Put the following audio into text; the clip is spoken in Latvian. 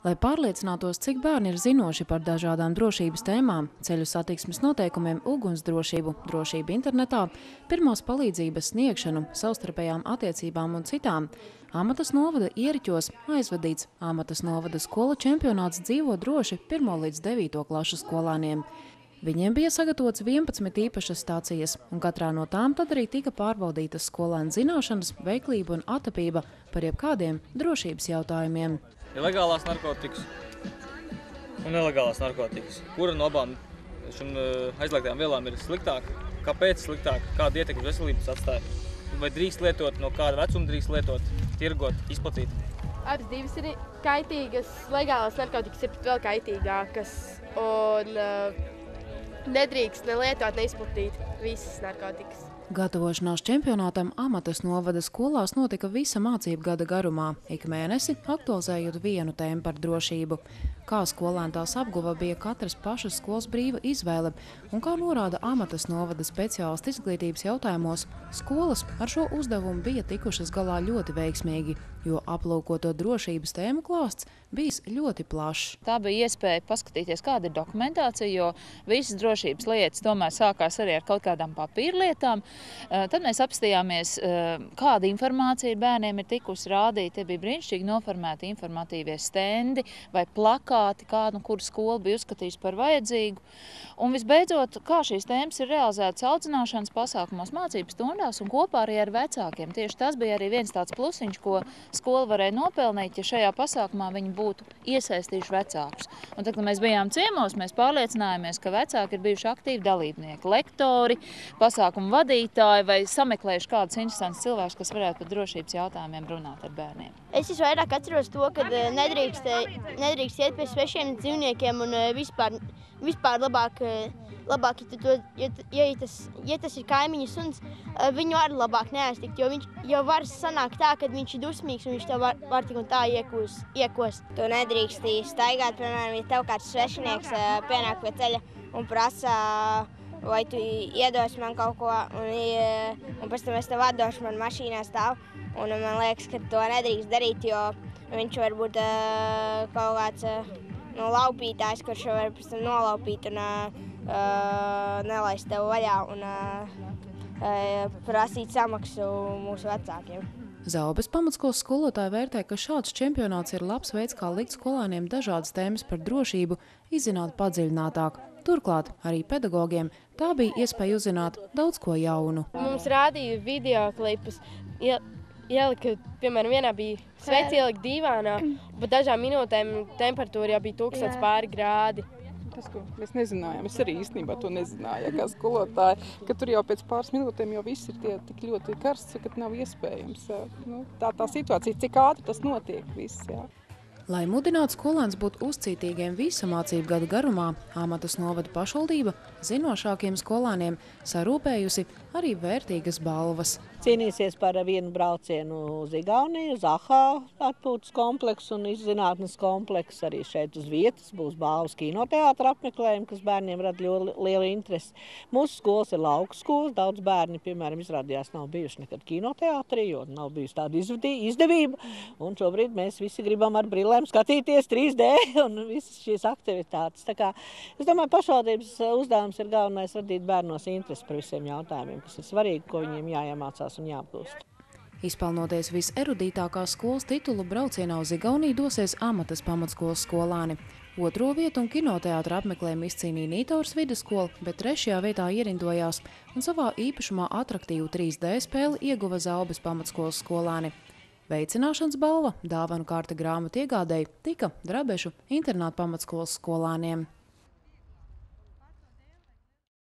Lai pārliecinātos, cik bērni ir zinoši par dažādām drošības tēmām, ceļu satiksmes noteikumiem, ugunsdrošību, drošību internetā, pirmās palīdzības sniegšanu, savstarpējām attiecībām un citām, Amatas novada Ieriķos aizvadīts Amatas novada skolu čempionāts Dzīvo droši 1. līdz 9. klašu skolēniem. Viņiem bija sagatavots 11 īpašas stācijas, un katrā no tām tad arī tika pārbaudītas skolēnu zināšanas, veiklība un atapība par jebkādiem drošības jautājumiem. Ir legālās narkotikas un nelegālās narkotikas. Kura no abām šīm aizliegtajām vielām ir sliktāka? Kāpēc sliktāka? Kāda ietekme veselības atstāja? Vai drīkst lietot, no kāda vecuma drīkst lietot, tirgot, izplatīt? Abas divas ir kaitīgas, legālās narkotikas ir vēl kaitīgākas un nedrīkst ne lietot, ne izplatīt visas narkotikas. Gatavošanās čempionātam Amatas novada skolās notika visa mācību gada garumā, ik mēnesi aktualizējot vienu tēmu par drošību. Kā skolēni tās apguva, bija katras pašas skolas brīva izvēle, un kā norāda Amatas novada speciālisti izglītības jautājumos, skolas ar šo uzdevumu bija tikušas galā ļoti veiksmīgi, jo aplūkoto drošības tēmu klāsts bijis ļoti plašs. Tā bija iespēja paskatīties, kāda ir dokumentācija, jo visas drošības lietas tomēr sākās arī ar kaut kādām papīrlietām. Tad mēs apstījāmies, kāda informācija bērniem ir tikusi rādīta. Tie bija brīnišķīgi noformēti informatīvie stendi vai plakāti, kuru skola bija uzskatījusi par vajadzīgu. Un visbeidzot, kā šīs tēmas ir realizētas audzināšanas pasākumos, mācības stundās un kopā arī ar vecākiem. Tieši tas bija arī viens tāds plusiņš, ko skola varēja nopelnīt, ja šajā pasākumā viņi būtu iesaistījuši vecākus. Un tad, kad mēs bijām ciemos, mēs pārliecinājāmies, ka vecāki ir bijuši aktīvi dalībnieki, lektori, pasākumu vadītāji vai sameklējuši kādus interesantus cilvēkus, kas varētu par drošības jautājumiem runāt ar bērniem. Es visvairāk atceros to, ka nedrīkst iet pie svešiem dzīvniekiem un vispār labāk, ja tas ir kaimiņa suns, viņu arī labāk neaiztikt, jo var sanākt tā, ka viņš ir dusmīgs un viņš tev var tik un tā iekost. Tu nedrīksti staigāt, piemēram, ja tev kāds svešinieks pienāk pie ceļa un prasa, vai tu iedos man kaut ko, un pēc tam es tev atdošu, man mašīnā stāv. Un man liekas, ka to nedrīkst darīt, jo viņš var būt kaut kāds laupītājs, kurš var pēc tam nolaupīt un nelaist tev vaļā un prasīt samaksu mūsu vecākiem. Zaubes pamatskolas skolotāji vērtē, ka šāds čempionāts ir labs veids, kā likt skolēniem dažādas tēmas par drošību izzināt padziļinātāk. Turklāt arī pedagogiem tā bija iespēja uzzināt daudz ko jaunu. Mums rādīja videoklipus, ielika, piemēram, vienā bija sveci ielika dīvānā, bet dažām minūtēm temperatūra jau bija 1000 pāri grādi. Tas, ko mēs nezinājām, es arī īstenībā to nezināju, kā skolotāji, ka tur jau pēc pāris minūtēm jau viss ir tik ļoti karsts, ka nav iespējams. Tā situācija, cik ātri tas notiek viss, jā. Lai mudinātu skolēnus būt uzcītīgiem visa mācību gada garumā, Amatas novada pašvaldība zinošākiem skolēniem sarūpējusi arī vērtīgas balvas. Cīnīsies par vienu braucienu uz Igauniju, uz AHA atpūtas kompleksu un izzinātnes kompleksu. Arī šeit uz vietas būs balvas kinoteātra apmeklējumi, kas bērniem rada lielu interesi. Mūsu skolas ir lauku skolas, daudz bērni, piemēram, izrādījās nav bijuši nekad kinoteātrī, jo nav bijusi tāda izdevība. Un šobrīd mēs visi gribam ar brillēm skatīties 3D un visas šīs aktivitātes. Tā kā, es domāju, pašvaldības uzdevums ir galvenais radīt bērnos interesi par visiem jautājumiem, kas ir svarīgi, ko viņiem jāiemācās un jāapgūst. Izpelnoties viserudītākās skolas titulu, braucienā uz Igauniju dosies Amatas pamatskolas skolāni. 2. vietu un kinoteātra apmeklējumu izcīnīja Nītaurs vidusskola, bet 3. vietā ierindojās un savā īpašumā atraktīvu 3D spēli ieguva Zaubes pamatskolas skolāni. Veicināšanas balva, dāvanu kārta grāmatu iegādēji tika Drabešu internāta pamatskolas skolāniem.